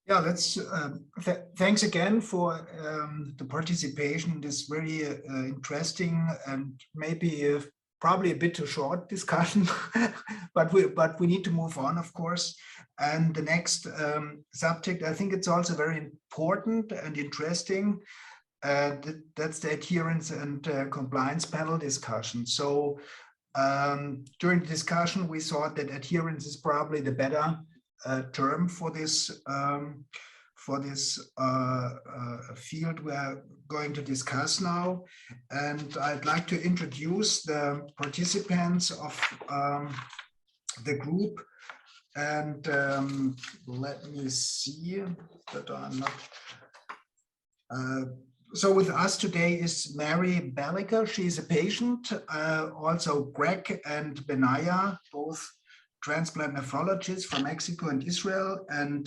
Yeah, thanks again for the participation in this very interesting and maybe probably a bit too short discussion, but we need to move on, of course. And the next subject, I think it's also very important and interesting. That's the adherence and compliance panel discussion. So during the discussion, we thought that adherence is probably the better term for this field we're going to discuss now. And I'd like to introduce the participants of the group. And let me see that I'm not. So with us today is Mary Baliker. She's a patient. Also Greg and Benaya, both transplant nephrologists from Mexico and Israel, and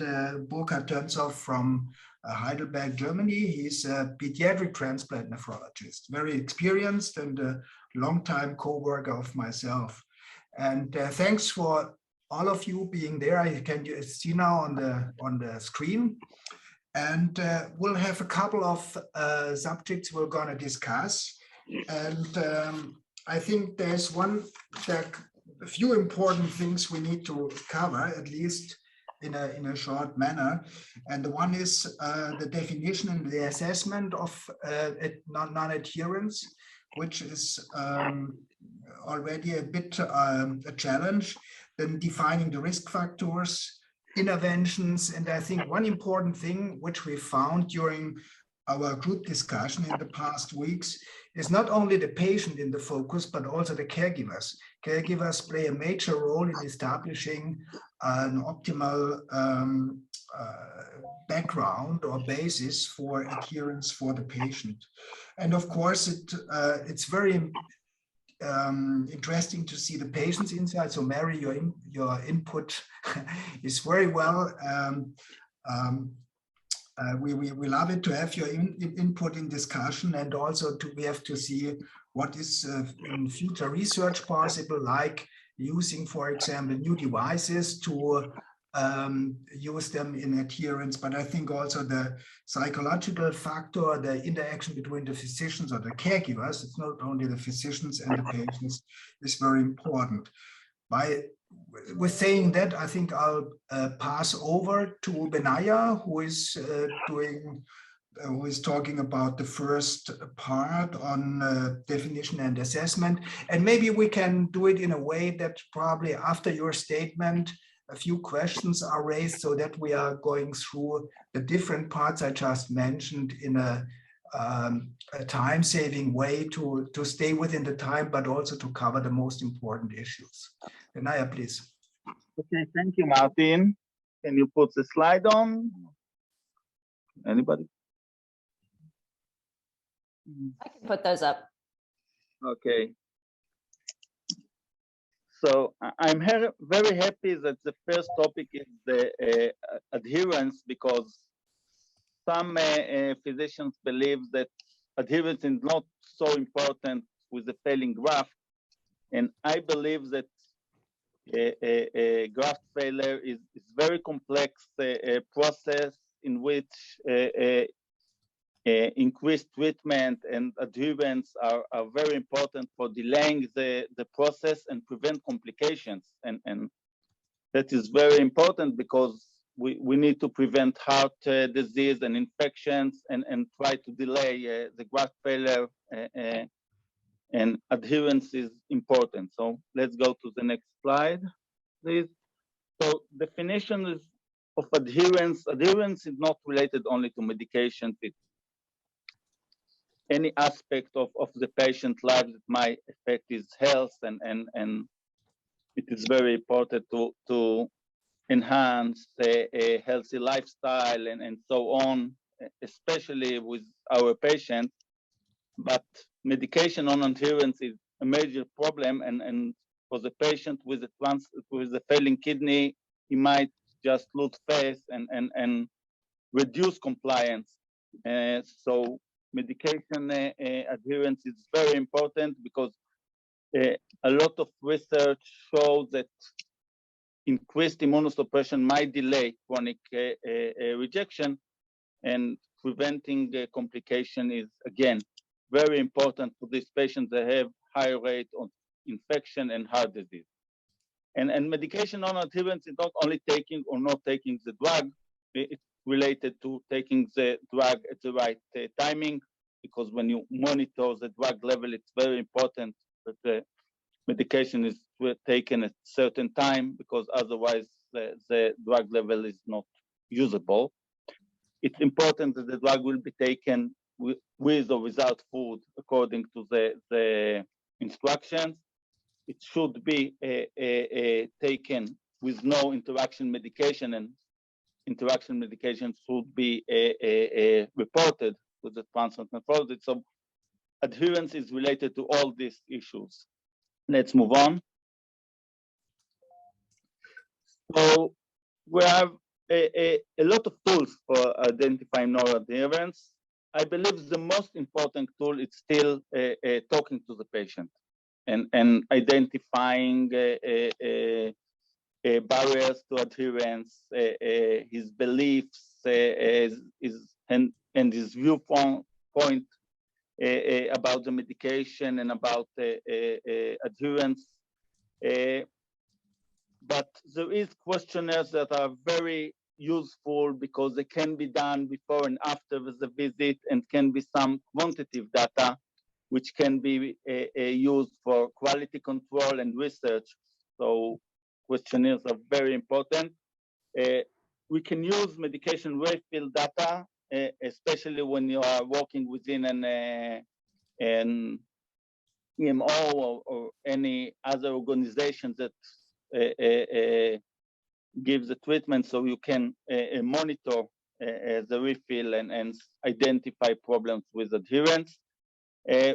Burkhard Tönshoff from Heidelberg, Germany. He's a pediatric transplant nephrologist, very experienced and a longtime co-worker of myself. And thanks for all of you being there. I can see now on the screen. And we'll have a couple of subjects we're going to discuss. And I think there's a few important things we need to cover, at least in a short manner. And the one is the definition and the assessment of non-adherence, which is already a bit a challenge. Then defining the risk factors, interventions, and I think one important thing which we found during our group discussion in the past weeks is not only the patient in the focus, but also the caregivers. Caregivers play a major role in establishing an optimal background or basis for adherence for the patient. And of course, it's very interesting to see the patient's insight. So Mary, your input is very well. We love it to have your input in discussion, and also we have to see what is in future research possible, like using, for example, new devices to use them in adherence. But I think also the psychological factor, the interaction between the physicians or the caregivers, it's not only the physicians and the patients, is very important. With saying that, I think I'll pass over to Benaya, who is talking about the first part on definition and assessment. And maybe we can do it in a way that probably after your statement, a few questions are raised, so that we are going through the different parts I just mentioned in a time-saving way to stay within the time, but also to cover the most important issues. Benaya, please. Okay, thank you, Martin. Can you put the slide on? Anybody? I can put those up. Okay. So I'm very happy that the first topic is the adherence, because some physicians believe that adherence is not so important with the failing graft. And I believe that a graft failure is very complex process in which increased treatment and adherence are very important for delaying the process and prevent complications. And that is very important because we need to prevent heart disease and infections and try to delay the graft failure, and adherence is important. So let's go to the next slide, please. So definition of adherence. Adherence is not related only to medication. It's any aspect of the patient's life that might affect his health, and it is very important to enhance a healthy lifestyle and so on, especially with our patients. But medication non-adherence is a major problem, and for the patient with a failing kidney, he might just lose faith and reduce compliance. So medication adherence is very important, because a lot of research shows that increased immunosuppression might delay chronic rejection, and preventing complication is, again, very important for these patients that have high rate of infection and heart disease. And medication non-adherence is not only taking or not taking the drug, it's related to taking the drug at the right timing, because when you monitor the drug level, it's very important that the medication is taken at a certain time, because otherwise the drug level is not usable. It's important that the drug will be taken with or without food according to the instructions. It should be taken with no interaction medication, and interaction medication should be reported to the transplant nephrologist. So adherence is related to all these issues. Let's move on. So we have a lot of tools for identifying non-adherence. I believe the most important tool is still talking to the patient and identifying barriers to adherence, his beliefs, and his viewpoint about the medication and about adherence. But there is questionnaires that are very useful because they can be done before and after the visit, and can be some quantitative data which can be used for quality control and research. So questionnaires are very important. We can use medication refill data, especially when you are working within an EMO or any other organization that gives the treatment, so you can monitor the refill and identify problems with adherence.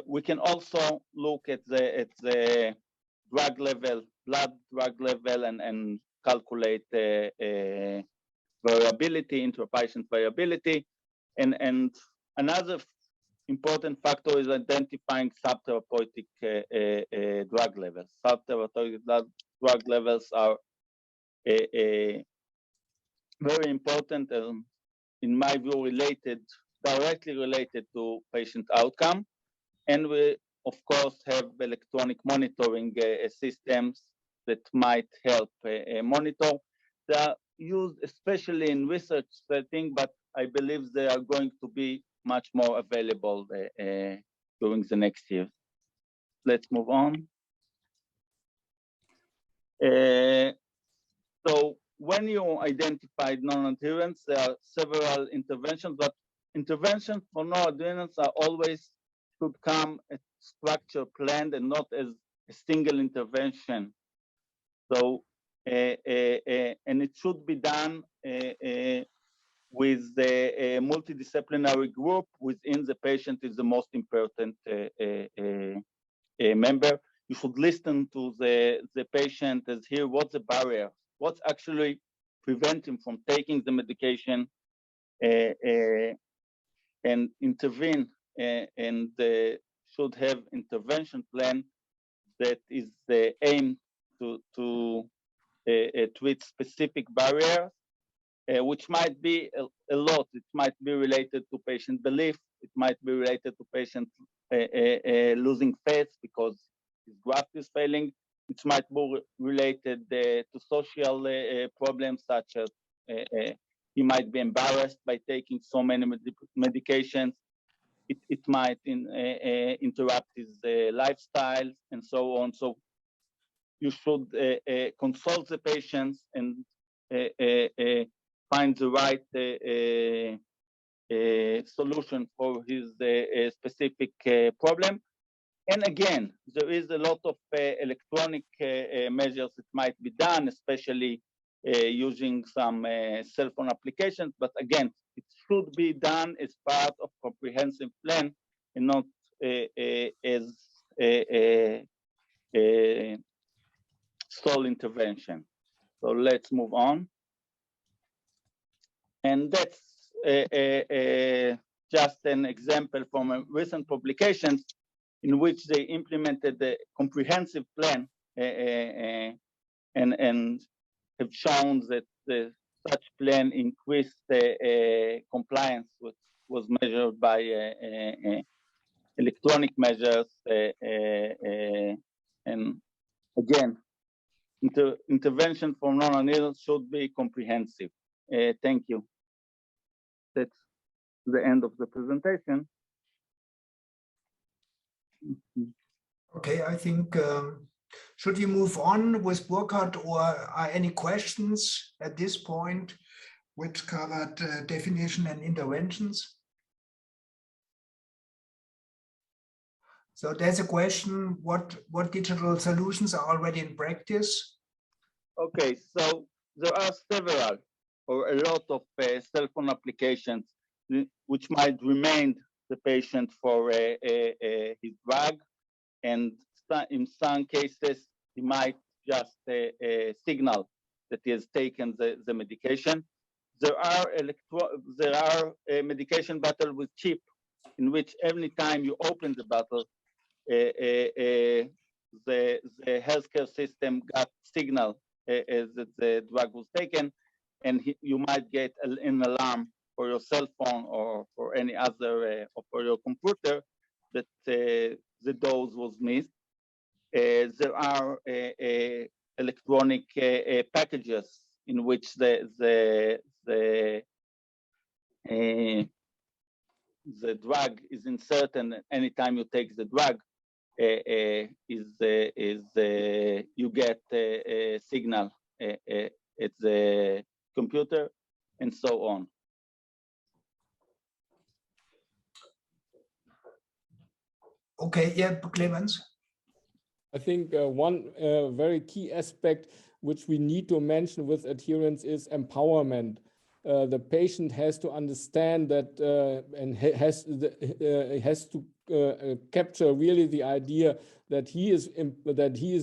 We can also look at the drug level, blood drug level, and calculate variability, intra-patient variability. And another important factor is identifying subtherapeutic drug levels. Subtherapeutic drug levels are very important, in my view, directly related to patient outcome. And we, of course, have electronic monitoring systems that might help monitor. They are used especially in research setting, but I believe they are going to be much more available during the next year. Let's move on. So when you identified non-adherence, there are several interventions, but interventions for non-adherence are always should come as structure planned and not as a single intervention. So, and it should be done with the multidisciplinary group within the patient is the most important member. You should listen to the patient as hear what's the barrier, what's actually preventing from taking the medication, and intervene, and should have intervention plan that is aimed to treat specific barriers, which might be a lot. It might be related to patient belief. It might be related to patient losing faith because his graft is failing. It might be related to social problems, such as he might be embarrassed by taking so many medications. It might interrupt his lifestyle and so on. So you should consult the patients and find the right solution for his specific problem. And again, there is a lot of electronic measures that might be done, especially using some cell phone applications. But again, it should be done as part of comprehensive plan and not as sole intervention. So let's move on. And that's just an example from a recent publications in which they implemented the comprehensive plan and have shown that such plan increased compliance, which was measured by electronic measures. And again, intervention for non-adherence should be comprehensive. Thank you. That's the end of the presentation. Okay, I think, should we move on with Burkhard, or are any questions at this point which covered definition and interventions? So there's a question, what digital solutions are already in practice? Okay, so there are several or a lot of cell phone applications which might remind the patient for his drug, and in some cases he might just signal that he has taken the medication. There are medication bottle with chip, in which every time you open the bottle, the healthcare system got signal that the drug was taken, and you might get an alarm for your cell phone or for any other, or for your computer, that the dose was missed. There are electronic packages in which the drug is inserted, and anytime you take the drug, you get a signal at the computer, and so on. Okay, yeah, Clemens. I think one very key aspect which we need to mention with adherence is empowerment. The patient has to understand that and has to capture really the idea that he is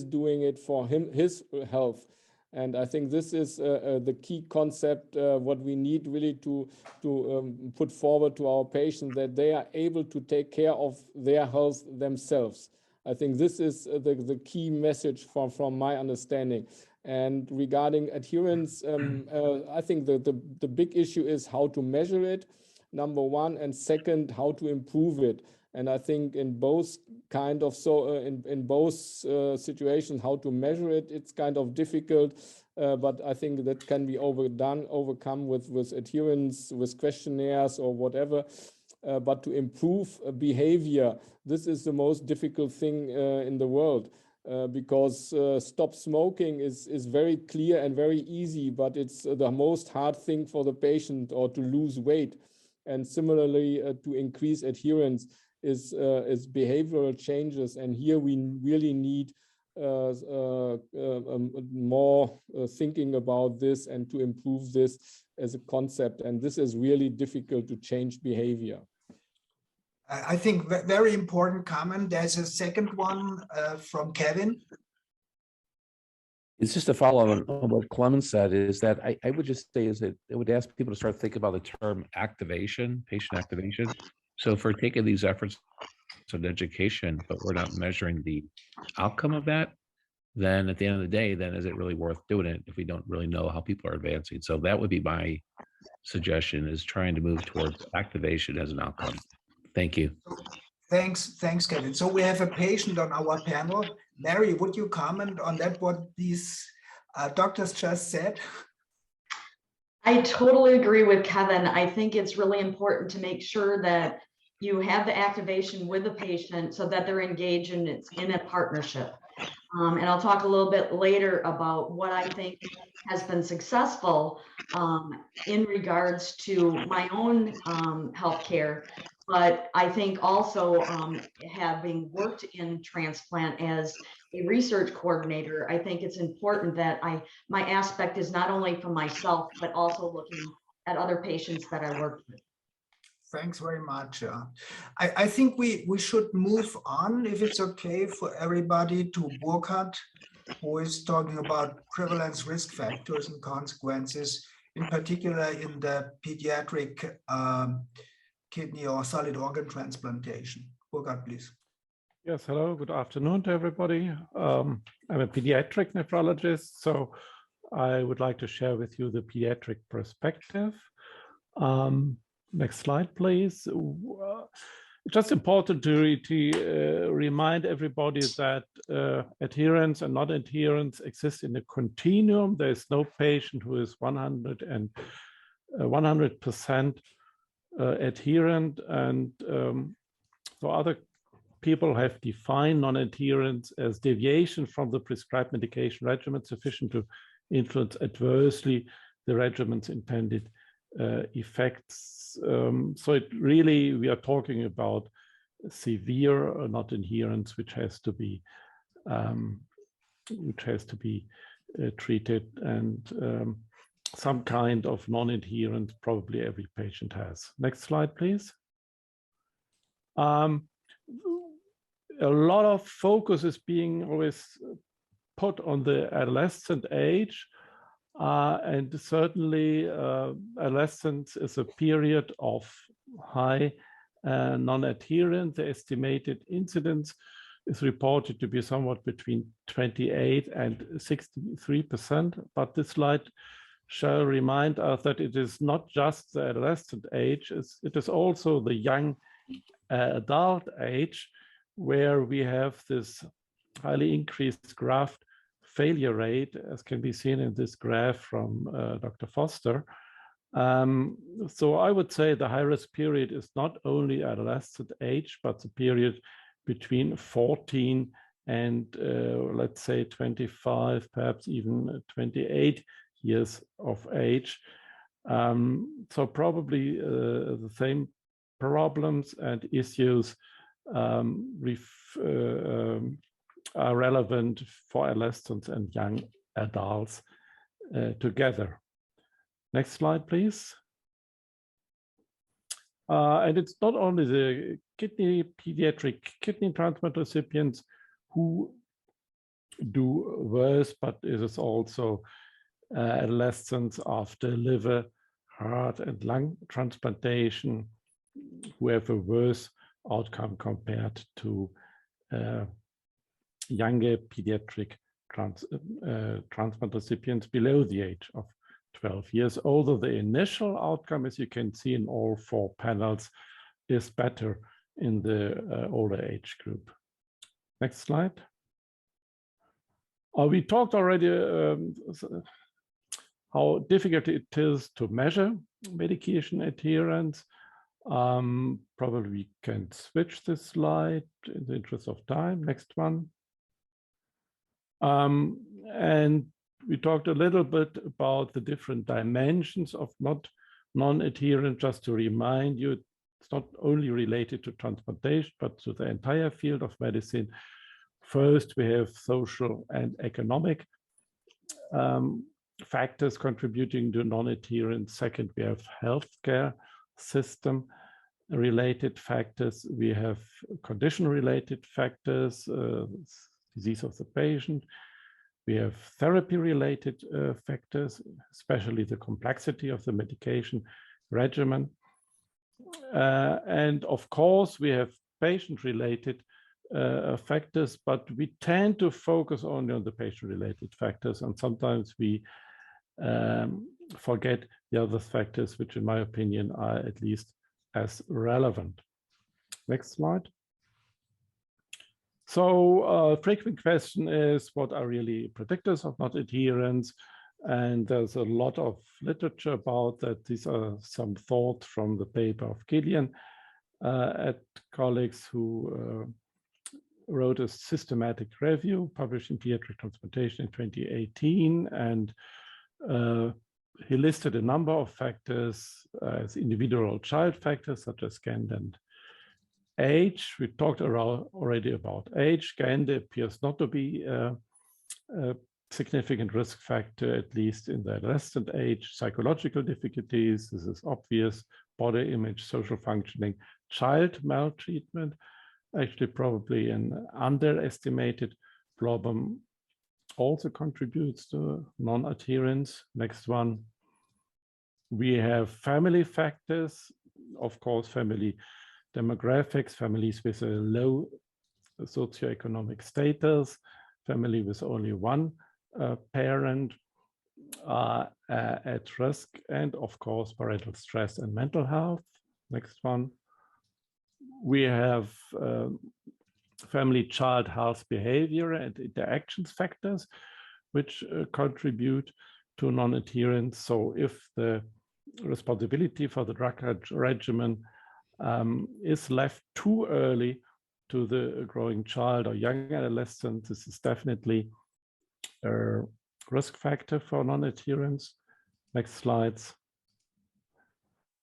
doing it for his health. And I think this is the key concept, what we need really to put forward to our patients, that they are able to take care of their health themselves. I think this is the key message from my understanding. And regarding adherence, I think the big issue is how to measure it, number one, and second, how to improve it. And I think in both kind of in both situations, how to measure it, it's kind of difficult. But I think that can be overcome with adherence, with questionnaires or whatever. But to improve behavior, this is the most difficult thing in the world. Because stop smoking is very clear and very easy, but it's the most hard thing for the patient, or to lose weight. And similarly, to increase adherence is behavioral changes. And here we really need more thinking about this and to improve this as a concept. And this is really difficult to change behavior. I think very important comment. There's a second one from Kevin. It's just a follow on what Clemens said, is that I would just say is that I would ask people to start thinking about the term activation, patient activation. So if we're taking these efforts of education, but we're not measuring the outcome of that, then at the end of the day, then is it really worth doing it if we don't really know how people are advancing? So that would be my suggestion, is trying to move towards activation as an outcome. Thank you. Thanks, Kevin. So we have a patient on our panel. Mary, would you comment on that, what these doctors just said? I totally agree with Kevin. I think it's really important to make sure that you have the activation with the patient so that they're engaged and it's in a partnership. And I'll talk a little bit later about what I think has been successful in regards to my own healthcare. But I think also having worked in transplant as a research coordinator, I think it's important that my aspect is not only for myself, but also looking at other patients that I work with. Thanks very much. I think we should move on, if it's okay for everybody, to Burkhard, who is talking about prevalence, risk factors, and consequences, in particular in the pediatric kidney or solid organ transplantation. Burkhard, please. Yes, hello, good afternoon to everybody. I'm a pediatric nephrologist, so I would like to share with you the pediatric perspective. Next slide, please. It's just important to remind everybody that adherence and non-adherence exist in a continuum. There is no patient who is 100% adherent, and so other people have defined non-adherence as deviation from the prescribed medication regimen sufficient to influence adversely the regimen's intended effects. So it really, we are talking about severe non-adherence, which has to be treated, and some kind of non-adherence probably every patient has. Next slide, please. A lot of focus is being always put on the adolescent age. And certainly adolescence is a period of high non-adherence. The estimated incidence is reported to be somewhat between 28 and 63%. But this slide shall remind us that it is not just the adolescent age, it is also the young adult age, where we have this highly increased graft failure rate, as can be seen in this graph from Dr. Foster. So I would say the high-risk period is not only adolescent age, but the period between 14 and let's say 25, perhaps even 28 years of age. So probably the same problems and issues are relevant for adolescents and young adults together. Next slide, please. And it's not only the pediatric kidney transplant recipients who do worse, but it is also adolescents after liver, heart, and lung transplantation who have a worse outcome compared to younger pediatric transplant recipients below the age of 12 years, although the initial outcome, as you can see in all four panels, is better in the older age group. Next slide. We talked already how difficult it is to measure medication adherence. Probably we can switch this slide in the interest of time. Next one. And we talked a little bit about the different dimensions of non-adherent. Just to remind you, it's not only related to transplantation, but to the entire field of medicine. First, we have social and economic factors contributing to non-adherence. Second, we have healthcare system related factors. We have condition related factors, disease of the patient. We have therapy-related factors, especially the complexity of the medication regimen. And of course, we have patient-related factors, but we tend to focus only on the patient-related factors, and sometimes we forget the other factors, which in my opinion are at least as relevant. Next slide. So frequent question is, what are really predictors of non-adherence? And there's a lot of literature about that. These are some thoughts from the paper of Killian at colleagues who wrote a systematic review published in Pediatric Transplantation in 2018. And he listed a number of factors as individual child factors, such as GAND and age. We talked already about age. GAND appears not to be a significant risk factor, at least in the adolescent age. Psychological difficulties, this is obvious. Body image, social functioning, child maltreatment, actually probably an underestimated problem, also contributes to non-adherence. Next one. We have family factors, of course, family demographics, families with a low socioeconomic status, family with only one parent, are at risk, and of course, parental stress and mental health. Next one. We have family child health behavior and interactions factors, which contribute to non-adherence. So if the responsibility for the drug regimen is left too early to the growing child or young adolescent, this is definitely a risk factor for non-adherence. Next slides.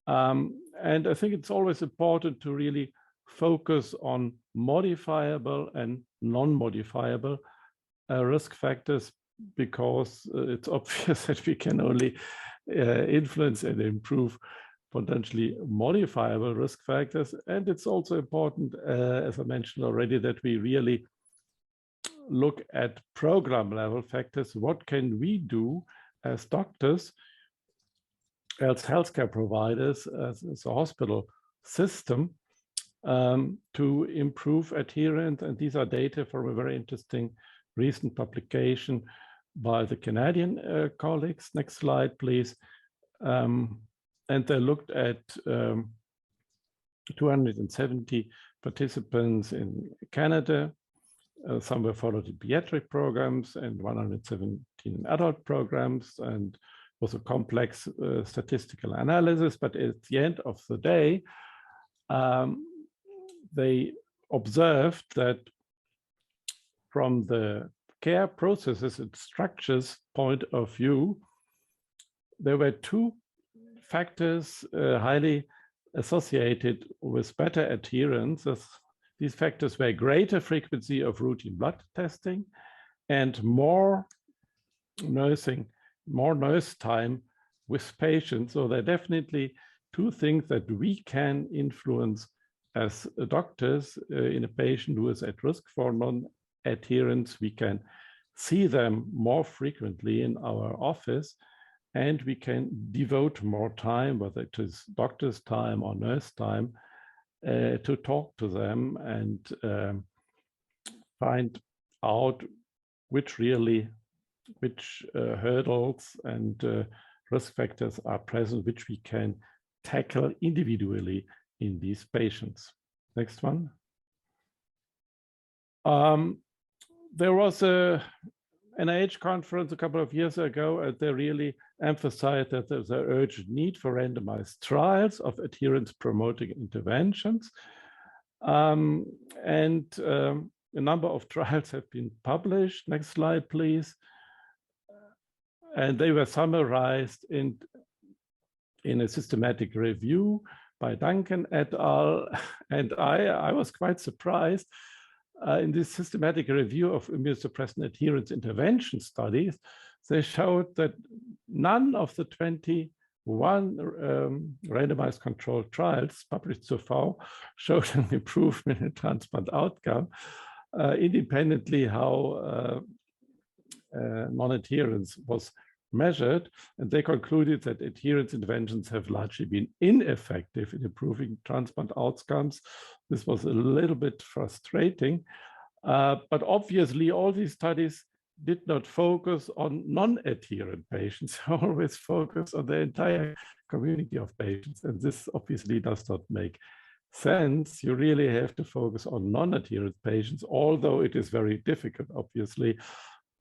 And I think it's always important to really focus on modifiable and non-modifiable risk factors, because it's obvious that we can only influence and improve potentially modifiable risk factors. And it's also important, as I mentioned already, that we really look at program level factors. What can we do as doctors, as healthcare providers, as a hospital system, to improve adherence? And these are data from a very interesting recent publication by the Canadian colleagues. Next slide, please. And they looked at 270 participants in Canada. Some were followed in pediatric programs and 117 adult programs, and was a complex statistical analysis. But at the end of the day, they observed that from the care processes and structures point of view, there were two factors highly associated with better adherence. These factors were greater frequency of routine blood testing and more nurse time with patients. So there are definitely two things that we can influence as doctors in a patient who is at risk for non-adherence. We can see them more frequently in our office, and we can devote more time, whether it is doctor's time or nurse time, to talk to them and find out which hurdles and risk factors are present, which we can tackle individually in these patients. Next one. There was a NIH conference a couple of years ago, and they really emphasized that there's an urgent need for randomized trials of adherence promoting interventions. A number of trials have been published. Next slide, please. And they were summarized in a systematic review by Duncan et al. And I was quite surprised. In this systematic review of immunosuppressant adherence intervention studies, they showed that none of the 21 randomized controlled trials published so far showed an improvement in transplant outcome, independently how non-adherence was measured. And they concluded that adherence interventions have largely been ineffective in improving transplant outcomes. This was a little bit frustrating, but obviously all these studies did not focus on non-adherent patients, always focus on the entire community of patients. And this obviously does not make sense. You really have to focus on non-adherent patients, although it is very difficult, obviously,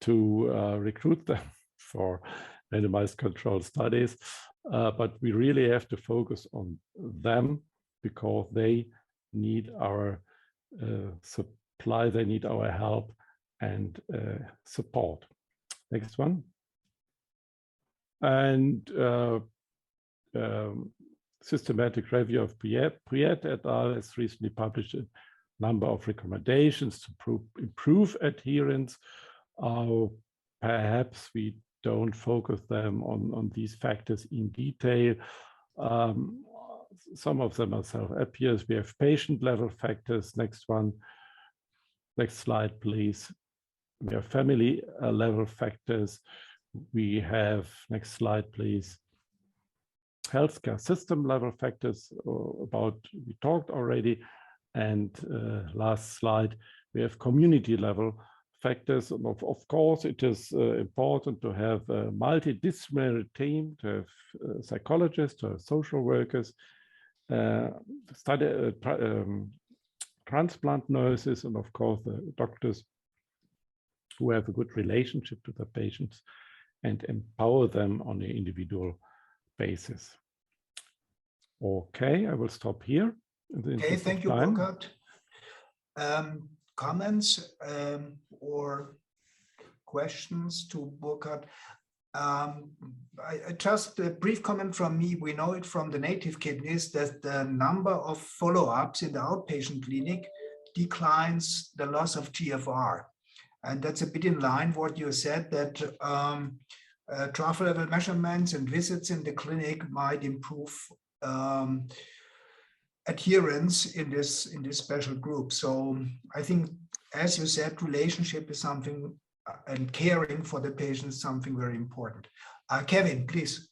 to recruit them for randomized control studies. But we really have to focus on them because they need our supply, they need our help and support. Next one. And systematic review of Priet et al. Has recently published a number of recommendations to improve adherence. Perhaps we don't focus them on these factors in detail. Some of them are self-obvious. We have patient-level factors. Next one. Next slide, please. We have family-level factors. We have, next slide, please, healthcare system-level factors about we talked already. And last slide, we have community-level factors. And of course, it is important to have a multidisciplinary team, to have psychologists, to have social workers, transplant nurses, and of course, the doctors who have a good relationship to the patients and empower them on an individual basis. Okay, I will stop here. Okay, thank you, Burkhard. Comments or questions to Burkhard? Just a brief comment from me. We know it from the native kidneys that the number of follow-ups in the outpatient clinic declines the loss of GFR. And that's a bit in line what you said, that trough level measurements and visits in the clinic might improve adherence in this special group. So I think, as you said, relationship is something, and caring for the patient is something very important. Kevin, please.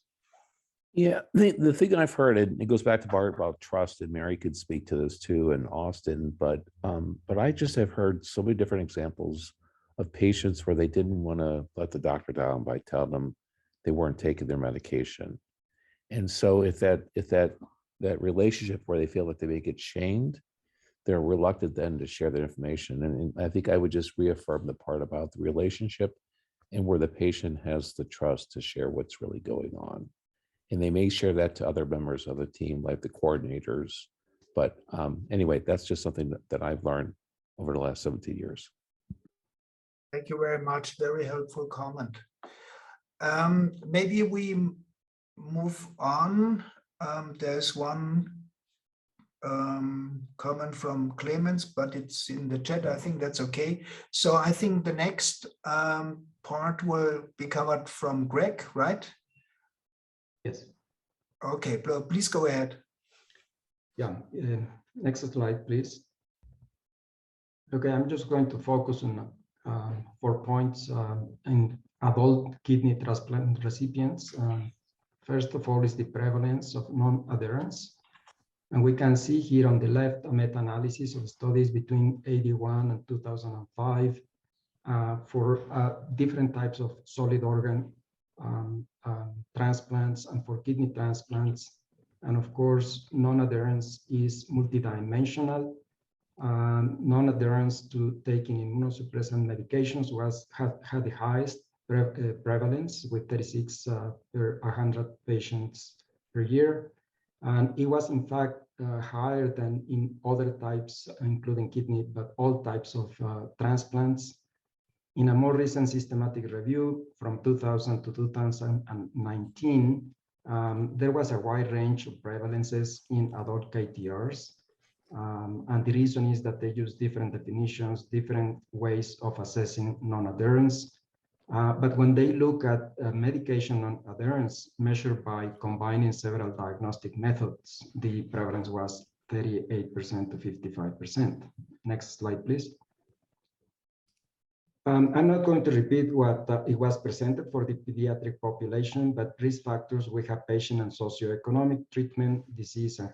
Yeah, the thing that I've heard, and it goes back to Bart about trust, and Mary could speak to this too, and Austin, but I just have heard so many different examples of patients where they didn't want to let the doctor down by telling them they weren't taking their medication. And so if that relationship where they feel like they may get shamed, they're reluctant then to share their information. And I think I would just reaffirm the part about the relationship and where the patient has the trust to share what's really going on. And they may share that to other members of the team, like the coordinators. But anyway, that's just something that I've learned over the last 17 years. Thank you very much. Very helpful comment. Maybe we move on. There's one comment from Clemens, but it's in the chat. I think that's okay. So I think the next part will be covered from Greg, right? Yes. Okay, please go ahead. Yeah, next slide, please. Okay, I'm just going to focus on 4 points in adult kidney transplant recipients. First of all is the prevalence of non-adherence. And we can see here on the left a meta-analysis of studies between 1981 and 2005 for different types of solid organ transplants and for kidney transplants. And of course, non-adherence is multidimensional. Non-adherence to taking immunosuppressant medications had the highest prevalence with 36 per 100 patients per year. And it was in fact higher than in other types, including kidney, but all types of transplants. In a more recent systematic review from 2000 to 2019, there was a wide range of prevalences in adult KTRS. And the reason is that they use different definitions, different ways of assessing non-adherence. But when they look at medication non-adherence measured by combining several diagnostic methods, the prevalence was 38% to 55%. Next slide, please. I'm not going to repeat what it was presented for the pediatric population, but risk factors, we have patient and socioeconomic, treatment, disease, and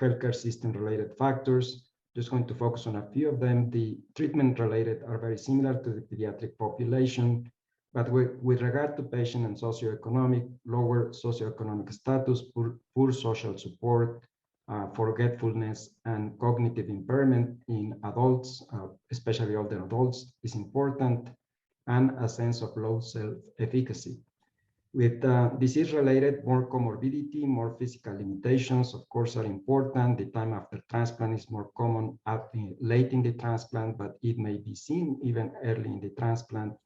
healthcare system related factors. Just going to focus on a few of them. The treatment related are very similar to the pediatric population, but with regard to patient and socioeconomic, lower socioeconomic status, poor social support, forgetfulness and cognitive impairment in adults, especially older adults, is important, and a sense of low self-efficacy. With disease-related, more comorbidity, more physical limitations, of course, are important. The time after transplant is more common late in the transplant, but it may be seen even early in the transplant.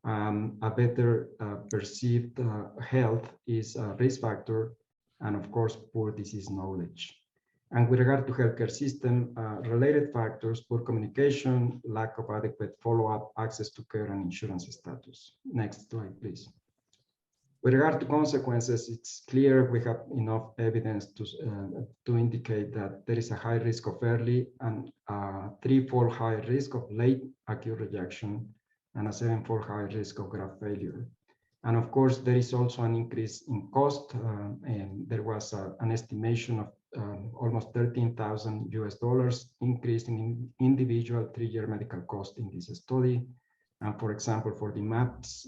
A better perceived health is a risk factor, and of course, poor disease knowledge. And with regard to healthcare system, related factors, poor communication, lack of adequate follow-up, access to care, and insurance status. Next slide, please. With regard to consequences, it's clear we have enough evidence to indicate that there is a high risk of early and 3-fold high risk of late acute rejection and a 7-fold high risk of graft failure. And of course, there is also an increase in cost, and there was an estimation of almost $13,000 increase in individual 3-year medical cost in this study. For example, for the MAPS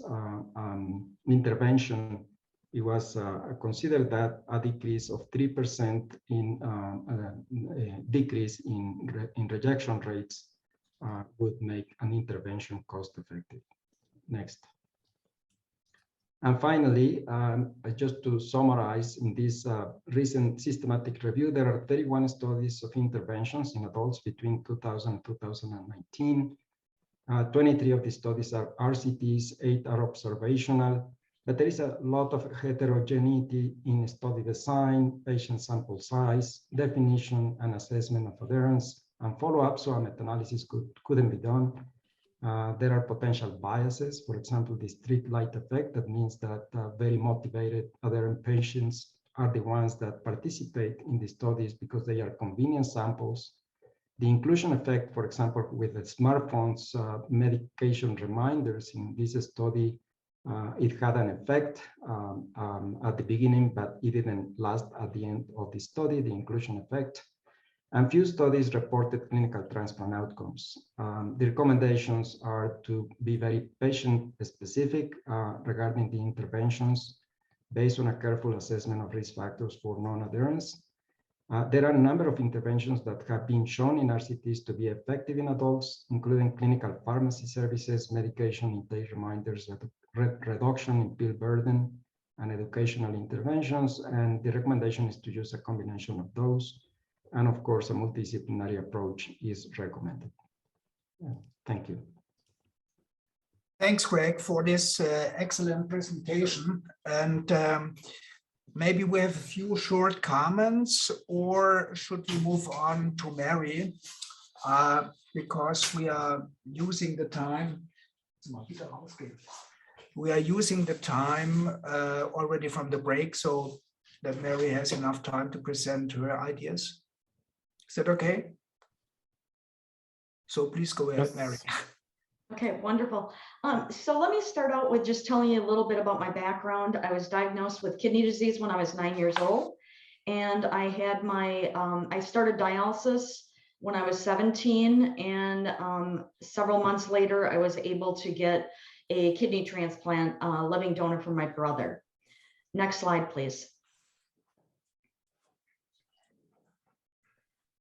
intervention, it was considered that a decrease of 3% in decrease in rejection rates would make an intervention cost effective. Next. And finally, just to summarize, in this recent systematic review, there are 31 studies of interventions in adults between 2000 and 2019. 23 of the studies are RCTs, 8 are observational, but there is a lot of heterogeneity in study design, patient sample size, definition and assessment of adherence, and follow-up, so a meta-analysis couldn't be done. There are potential biases, for example, the street light effect. That means that very motivated adherent patients are the ones that participate in the studies because they are convenient samples. The inclusion effect, for example, with the smartphones, medication reminders in this study, it had an effect at the beginning, but it didn't last at the end of the study, the inclusion effect. And few studies reported clinical transplant outcomes. The recommendations are to be very patient-specific regarding the interventions based on a careful assessment of risk factors for non-adherence. There are a number of interventions that have been shown in RCTs to be effective in adults, including clinical pharmacy services, medication intake reminders, reduction in pill burden, and educational interventions. And the recommendation is to use a combination of those. And of course, a multidisciplinary approach is recommended. Thank you. Thanks, Greg, for this excellent presentation. And maybe we have a few short comments, or should we move on to Mary? Because we are using the time. We are using the time already from the break, so that Mary has enough time to present her ideas. Is that okay? So please go ahead, yes. Mary. Okay, wonderful. So let me start out with just telling you a little bit about my background. I was diagnosed with kidney disease when I was 9 years old, and I had my, I started dialysis when I was 17, and several months later, I was able to get a kidney transplant, living donor from my brother. Next slide, please.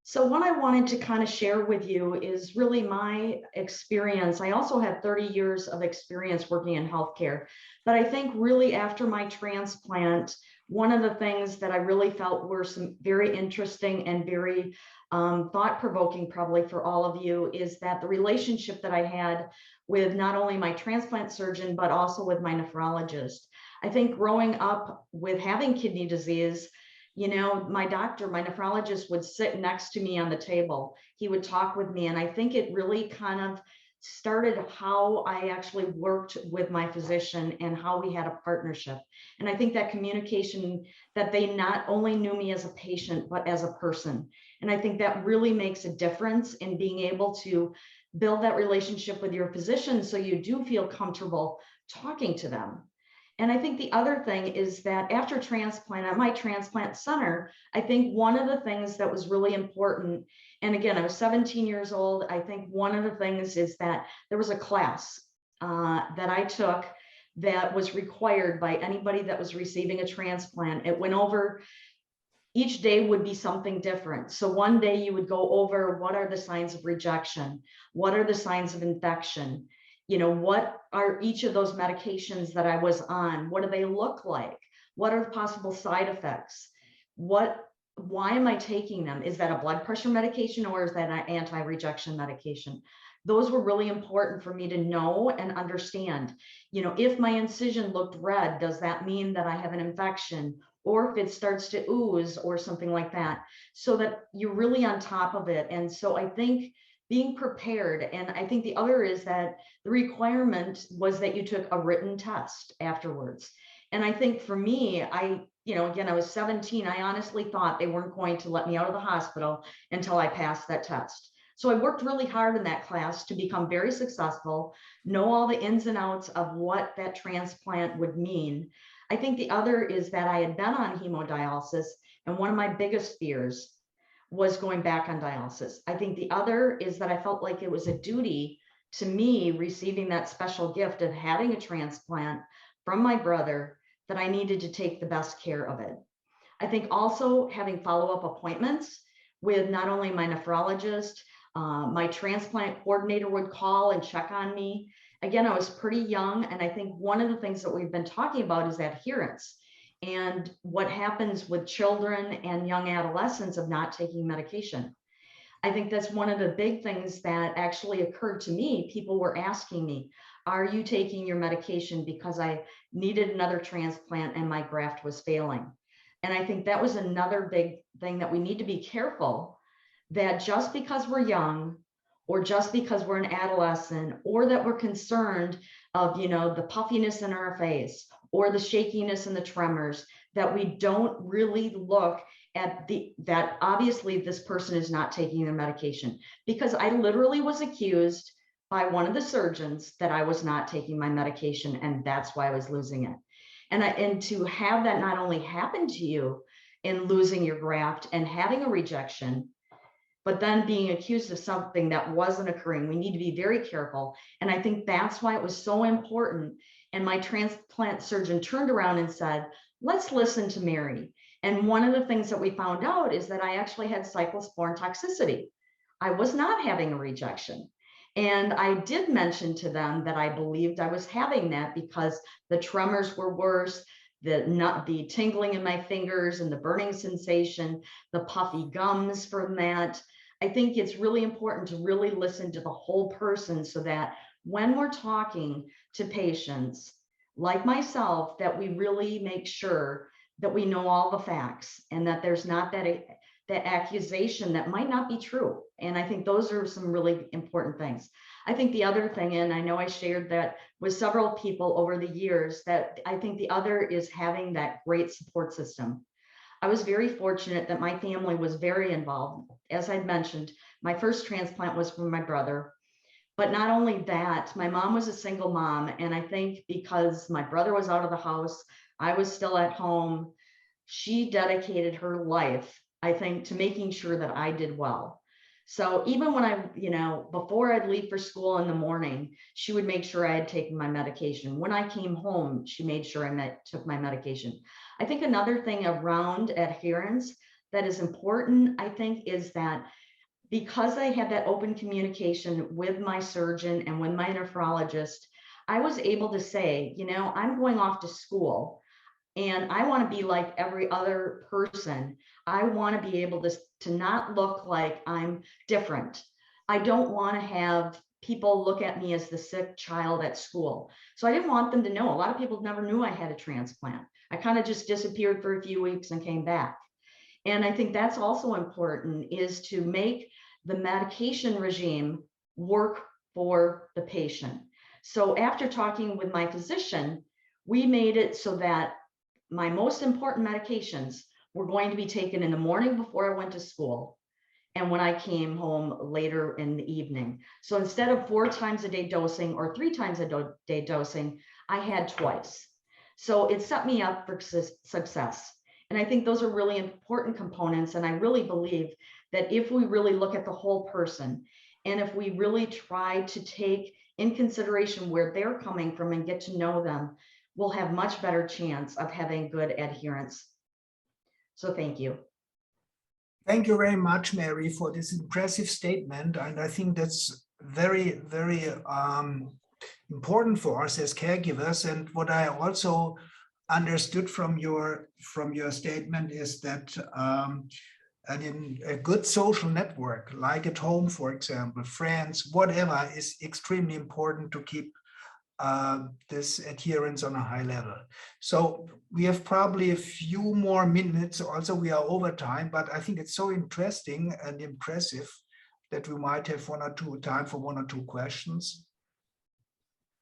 So what I wanted to kind of share with you is really my experience. I also had 30 years of experience working in healthcare, but I think really after my transplant, one of the things that I really felt were some very interesting and very thought-provoking probably for all of you is that the relationship that I had with not only my transplant surgeon, but also with my nephrologist. I think growing up with having kidney disease, you know, my doctor, my nephrologist would sit next to me on the table. He would talk with me. And I think it really kind of started how I actually worked with my physician and how we had a partnership. And I think that communication, that they not only knew me as a patient, but as a person. And I think that really makes a difference in being able to build that relationship with your physician so you do feel comfortable talking to them. And I think the other thing is that after transplant, at my transplant center, I think one of the things that was really important, and again, I was 17 years old, I think one of the things is that there was a class that I took that was required by anybody that was receiving a transplant. It went over, each day would be something different. So one day you would go over what are the signs of rejection? What are the signs of infection? You know, what are each of those medications that I was on? What do they look like? What are the possible side effects? Why am I taking them? Is that a blood pressure medication or is that an anti-rejection medication? Those were really important for me to know and understand. You know, if my incision looked red, does that mean that I have an infection? Or if it starts to ooze or something like that, so that you're really on top of it. And so I think being prepared, and I think the other is that the requirement was that you took a written test afterwards. And I think for me, you know, again, I was 17, I honestly thought they weren't going to let me out of the hospital until I passed that test. So I worked really hard in that class to become very successful, know all the ins and outs of what that transplant would mean. I think the other is that I had been on hemodialysis, and one of my biggest fears was going back on dialysis. I think the other is that I felt like it was a duty to me, receiving that special gift of having a transplant from my brother, that I needed to take the best care of it. I think also having follow-up appointments with not only my nephrologist, my transplant coordinator would call and check on me. Again, I was pretty young, and I think one of the things that we've been talking about is adherence and what happens with children and young adolescents of not taking medication. I think that's one of the big things that actually occurred to me. People were asking me, are you taking your medication because I needed another transplant and my graft was failing? And I think that was another big thing that we need to be careful, that just because we're young or just because we're an adolescent, or that we're concerned of, you know, the puffiness in our face or the shakiness and the tremors, that we don't really look at that obviously this person is not taking their medication. Because I literally was accused by one of the surgeons that I was not taking my medication, and that's why I was losing it. And to have that not only happen to you in losing your graft and having a rejection, but then being accused of something that wasn't occurring, we need to be very careful. And I think that's why it was so important. And my transplant surgeon turned around and said, let's listen to Mary. And one of the things that we found out is that I actually had cyclosporin toxicity. I was not having a rejection. And I did mention to them that I believed I was having that because the tremors were worse, the tingling in my fingers and the burning sensation, the puffy gums from that. I think it's really important to really listen to the whole person, so that when we're talking to patients like myself, that we really make sure that we know all the facts and that there's not that accusation that might not be true. And I think those are some really important things. I think the other thing, and I know I shared that with several people over the years, that I think the other is having that great support system. I was very fortunate that my family was very involved. As I'd mentioned, my first transplant was from my brother. But not only that, my mom was a single mom. And I think because my brother was out of the house, I was still at home, she dedicated her life, I think, to making sure that I did well. So even when I, you know, before I'd leave for school in the morning, she would make sure I had taken my medication. When I came home, she made sure I took my medication. I think another thing around adherence that is important, I think, is that because I had that open communication with my surgeon and with my nephrologist, I was able to say, you know, I'm going off to school and I want to be like every other person. I want to be able to not look like I'm different. I don't want to have people look at me as the sick child at school. So I didn't want them to know. A lot of people never knew I had a transplant. I kind of just disappeared for a few weeks and came back. And I think that's also important, is to make the medication regime work for the patient. So after talking with my physician, we made it so that my most important medications were going to be taken in the morning before I went to school and when I came home later in the evening. So instead of 4 times a day dosing or 3 times a day dosing, I had twice. So it set me up for success. And I think those are really important components. And I really believe that if we really look at the whole person, and if we really try to take in consideration where they're coming from and get to know them, we'll have much better chance of having good adherence. So thank you. Thank you very much, Mary, for this impressive statement. And I think that's very, very important for us as caregivers. And what I also understood from your statement is that in a good social network, like at home, for example, friends, whatever, is extremely important to keep this adherence on a high level. So we have probably a few more minutes. Also, we are over time, but I think it's so interesting and impressive that we might have time for 1 or 2 questions.